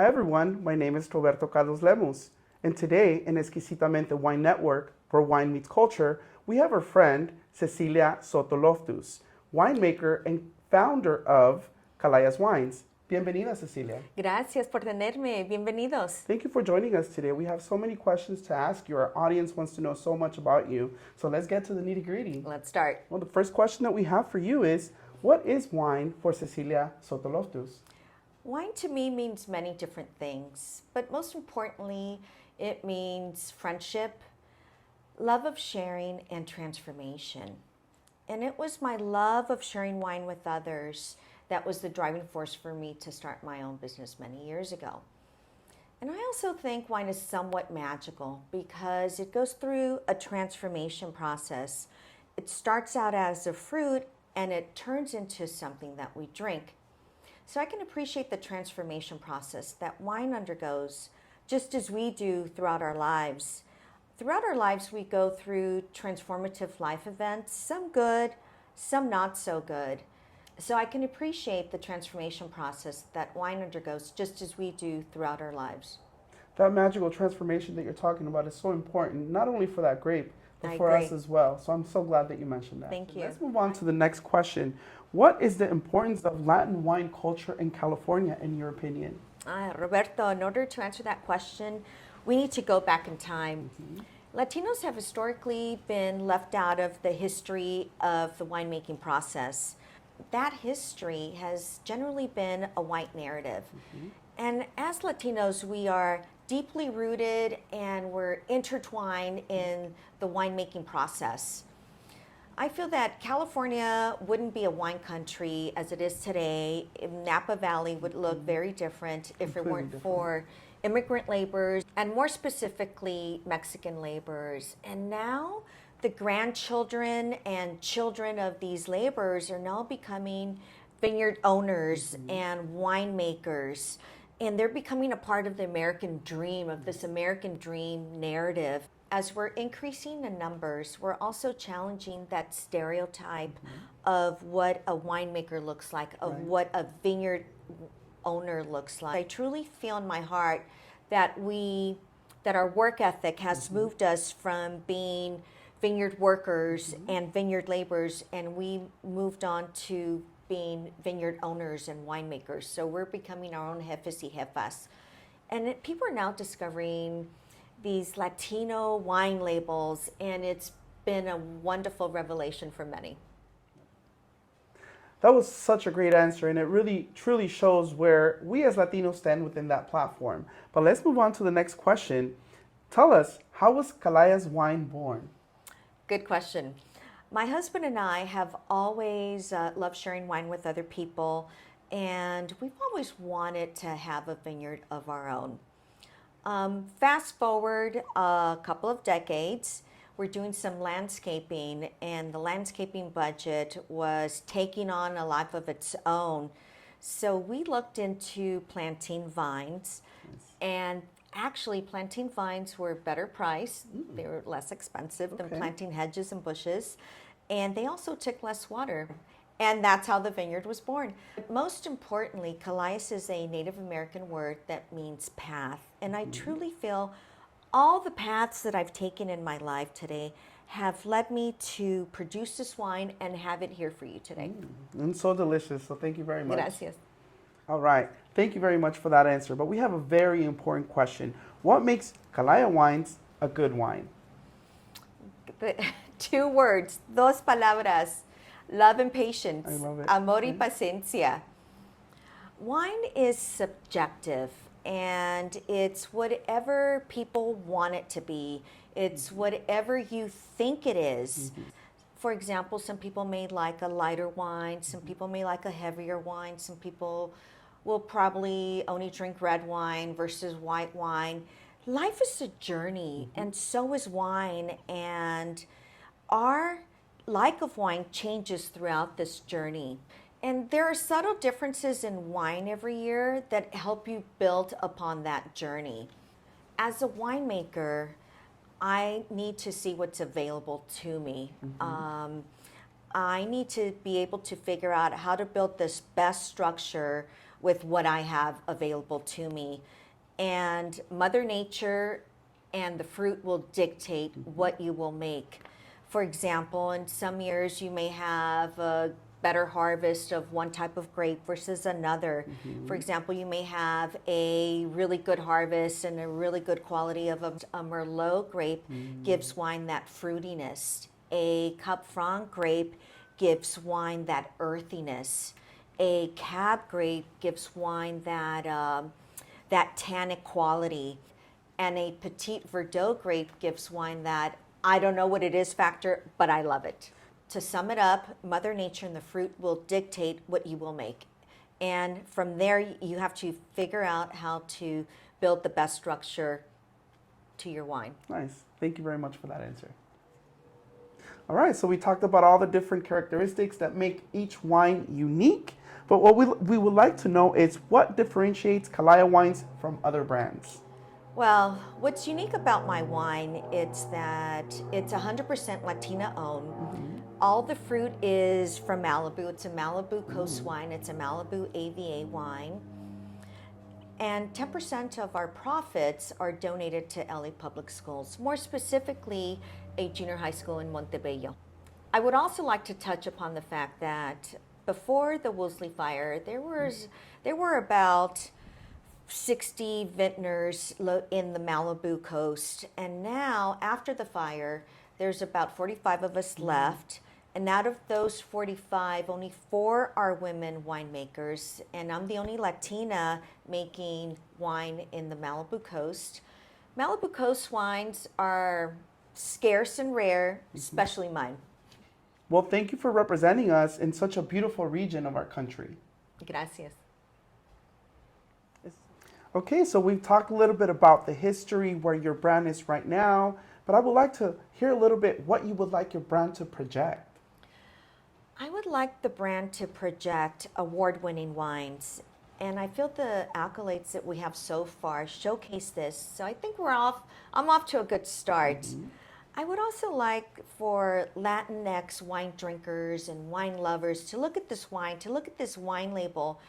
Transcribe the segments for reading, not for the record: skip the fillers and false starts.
Hi everyone, my name is Roberto Carlos Lemus, and today in Exquisitamente Wine Network, where wine meets culture, we have our friend Cecilia Soto-Loftus, winemaker and founder of Calayas Wines. Bienvenida, Cecilia. Gracias por tenerme. Bienvenidos. Thank you for joining us today. We have so many questions to ask you. Our audience wants to know so much about you. So let's get to the nitty-gritty. Let's start. Well, the first question that we have for you is, what is wine for Cecilia Soto-Loftus? Wine to me means many different things, but most importantly, it means friendship, love of sharing, and transformation. And it was my love of sharing wine with others that was the driving force for me to start my own business many years ago. And I also think wine is somewhat magical because it goes through a transformation process. It starts out as a fruit and it turns into something that we drink. So I can appreciate the transformation process that wine undergoes, just as we do throughout our lives. Throughout our lives, we go through transformative life events, some good, some not so good. So I can appreciate the transformation process that wine undergoes, just as we do throughout our lives. That magical transformation that you're talking about is so important, not only for that grape, but I for agree. us as well. So I'm so glad that you mentioned that. Thank you. Let's move on to the next question. What is the importance of Latin wine culture in California, in your opinion? Roberto, in order to answer that question, we need to go back in time. Latinos have historically been left out of the history of the winemaking process. That history has generally been a white narrative. And as Latinos, we are deeply rooted and we're intertwined in the winemaking process. I feel that California wouldn't be a wine country as it is today. Napa Valley would look very different if it weren't for immigrant laborers, and more specifically, Mexican laborers. And now the grandchildren and children of these laborers are now becoming vineyard owners and winemakers. And they're becoming a part of the American dream, of this American dream narrative. As we're increasing in numbers, we're also challenging that stereotype of what a winemaker looks like, of what a vineyard owner looks like. I truly feel in my heart that our work ethic has moved us from being vineyard workers and vineyard laborers, and we moved on to being vineyard owners and winemakers. So we're becoming our own jefes y jefas. And people are now discovering these Latino wine labels, and it's been a wonderful revelation for many. That was such a great answer, and it really, truly shows where we as Latinos stand within that platform. But let's move on to the next question. Tell us, how was Calayas wine born? Good question. My husband and I have always loved sharing wine with other people, and we've always wanted to have a vineyard of our own. Fast forward a couple of decades, we're doing some landscaping, and the landscaping budget was taking on a life of its own. So we looked into planting vines, and actually planting vines were better priced. They were less expensive than planting hedges and bushes, and they also took less water. And that's how the vineyard was born. Most importantly, Calayas is a Native American word that means path. And I truly feel all the paths that I've taken in my life today have led me to produce this wine and have it here for you today. And so delicious, so thank you very much. Gracias. All right, thank you very much for that answer. But we have a very important question. What makes Calaya Wines a good wine? Two words, dos palabras. Love and patience. I love it. Amor y paciencia. Wine is subjective, and it's whatever people want it to be. It's whatever you think it is. For example, some people may like a lighter wine. Some people may like a heavier wine. Some people will probably only drink red wine versus white wine. Life is a journey, and so is wine. And our like of wine changes throughout this journey. And there are subtle differences in wine every year that help you build upon that journey. As a winemaker, I need to see what's available to me. I need to be able to figure out how to build this best structure with what I have available to me. And Mother Nature and the fruit will dictate what you will make. For example, in some years you may have a better harvest of one type of grape versus another. For example, you may have a really good harvest and a really good quality of a Merlot grape gives wine that fruitiness. A Cab Franc grape gives wine that earthiness. A Cab grape gives wine that tannic quality. And a Petit Verdot grape gives wine that I don't know what it is factor, but I love it. To sum it up, Mother Nature and the fruit will dictate what you will make. And from there, you have to figure out how to build the best structure to your wine. Nice. Thank you very much for that answer. All right, so we talked about all the different characteristics that make each wine unique. But what we would like to know is what differentiates Calaya Wines from other brands? Well, what's unique about my wine, it's that it's 100% Latina owned. All the fruit is from Malibu. It's a Malibu Coast wine. It's a Malibu AVA wine. And 10% of our profits are donated to LA Public Schools, more specifically a junior high school in Montebello. I would also like to touch upon the fact that before the Woolsey fire, there were about 60 vintners in the Malibu coast. And now, after the fire, there's about 45 of us left. And out of those 45, only 4 are women winemakers. And I'm the only Latina making wine in the Malibu coast. Malibu coast wines are scarce and rare, especially mine. Well, thank you for representing us in such a beautiful region of our country. Gracias. Okay, so we've talked a little bit about the history, where your brand is right now, but I would like to hear a little bit what you would like your brand to project. I would like the brand to project award-winning wines. And I feel the accolades that we have so far showcase this. So I think I'm off to a good start. I would also like for Latinx wine drinkers and wine lovers to look at this wine, to look at this wine label,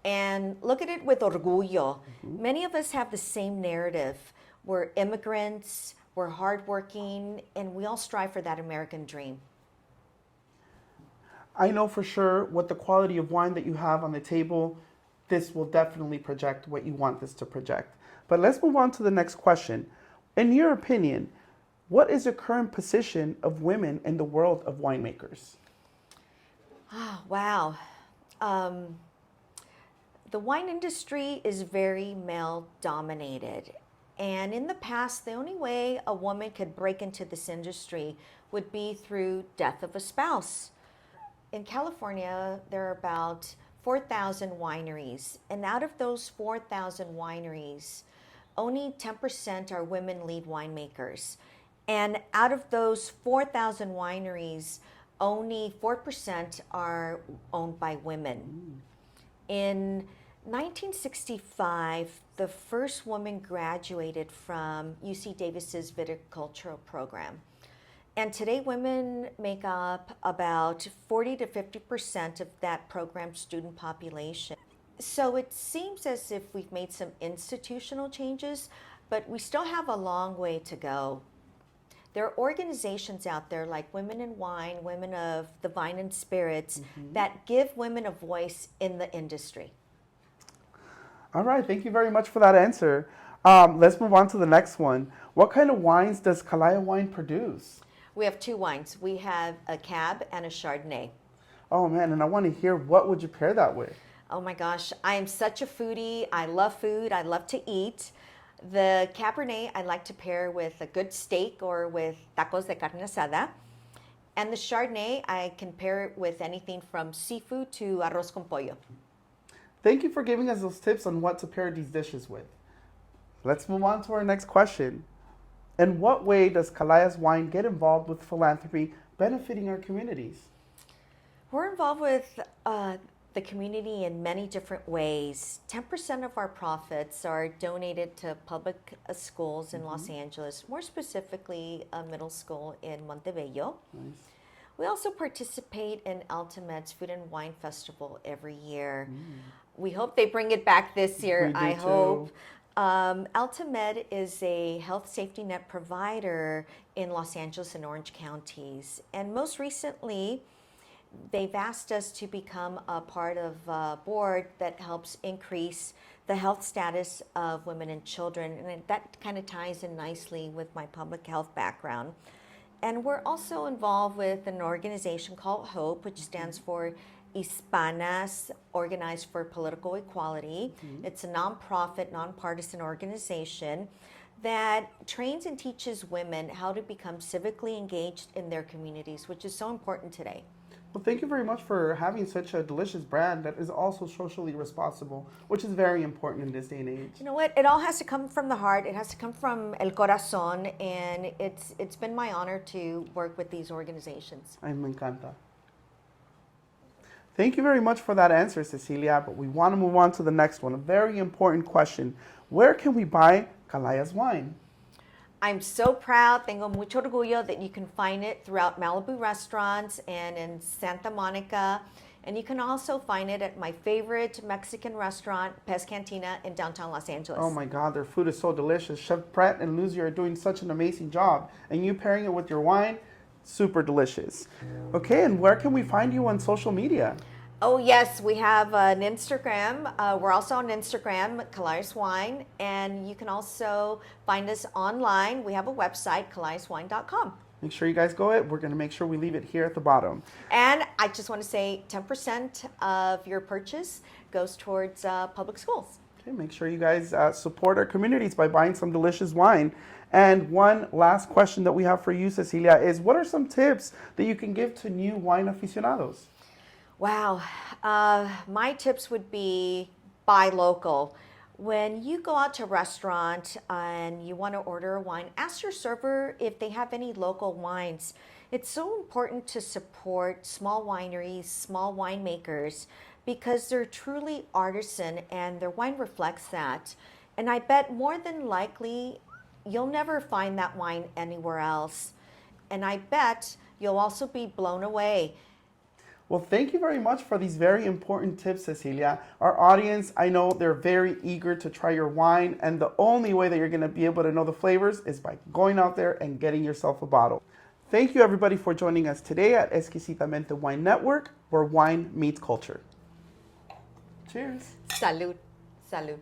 and look at it with orgullo. Many of us have the same narrative. We're immigrants, we're hardworking, and we all strive for that American dream. I know for sure with the quality of wine that you have on the table, this will definitely project what you want this to project. But let's move on to the next question. In your opinion, what is the current position of women in the world of winemakers? Oh, wow. The wine industry is very male dominated. And in the past, the only way a woman could break into this industry would be through death of a spouse. In California, there are about 4,000 wineries. And out of those 4,000 wineries, only 10% are women lead winemakers. And out of those 4,000 wineries, only 4% are owned by women. In 1965, the first woman graduated from UC Davis's viticultural program. And today women make up about 40 to 50% of that program's student population. So it seems as if we've made some institutional changes, but we still have a long way to go. There are organizations out there like Women in Wine, Women of the Vine and Spirits, that give women a voice in the industry. All right, thank you very much for that answer. Let's move on to the next one. What kind of wines does Calaya Wine produce? We have 2 wines. We have a Cab and a Chardonnay. Oh man, and I want to hear, what would you pair that with? Oh my gosh, I am such a foodie. I love food. I love to eat. The Cabernet I like to pair with a good steak or with tacos de carne asada. And the Chardonnay I can pair it with anything from seafood to arroz con pollo. Thank you for giving us those tips on what to pair these dishes with. Let's move on to our next question. In what way does Calaya's Wine get involved with philanthropy benefiting our communities? We're involved with the community in many different ways. 10% of our profits are donated to public schools in Los Angeles, more specifically a middle school in Montebello. Nice. We also participate in Altamed's Food and Wine Festival every year. We hope they bring it back this year. We do I too. hope. Altamed is a health safety net provider in Los Angeles and Orange counties. And most recently, they've asked us to become a part of a board that helps increase the health status of women and children. And that kind of ties in nicely with my public health background. And we're also involved with an organization called HOPE, which stands for Hispanas Organized for Political Equality. It's a nonprofit, nonpartisan organization that trains and teaches women how to become civically engaged in their communities, which is so important today. Well, thank you very much for having such a delicious brand that is also socially responsible, which is very important in this day and age. You know what? It all has to come from the heart. It has to come from el corazón, and it's been my honor to work with these organizations. Ay, me encanta. Thank you very much for that answer, Cecilia, but we want to move on to the next one, a very important question. Where can we buy Calayas wine? I'm so proud, tengo mucho orgullo that you can find it throughout Malibu restaurants and in Santa Monica. And you can also find it at my favorite Mexican restaurant, Pez Cantina, in downtown Los Angeles. Oh my God, their food is so delicious. Chef Pratt and Lucy are doing such an amazing job. And you pairing it with your wine, super delicious. Okay, and where can we find you on social media? Oh yes, we have an Instagram. We're also on Instagram, Calaya Wine, and you can also find us online. We have a website, calayaswine.com. Make sure you guys go it. We're going to make sure we leave it here at the bottom. And I just want to say 10% of your purchase goes towards public schools. Okay, make sure you guys support our communities by buying some delicious wine. And one last question that we have for you, Cecilia, is what are some tips that you can give to new wine aficionados? Wow. My tips would be buy local. When you go out to a restaurant and you want to order a wine, ask your server if they have any local wines. It's so important to support small wineries, small winemakers, because they're truly artisan and their wine reflects that. And I bet more than likely you'll never find that wine anywhere else. And I bet you'll also be blown away. Well, thank you very much for these very important tips, Cecilia. Our audience, I know they're very eager to try your wine, and the only way that you're going to be able to know the flavors is by going out there and getting yourself a bottle. Thank you, everybody, for joining us today at Exquisitamente Wine Network, where wine meets culture. Cheers. Salud. Salud.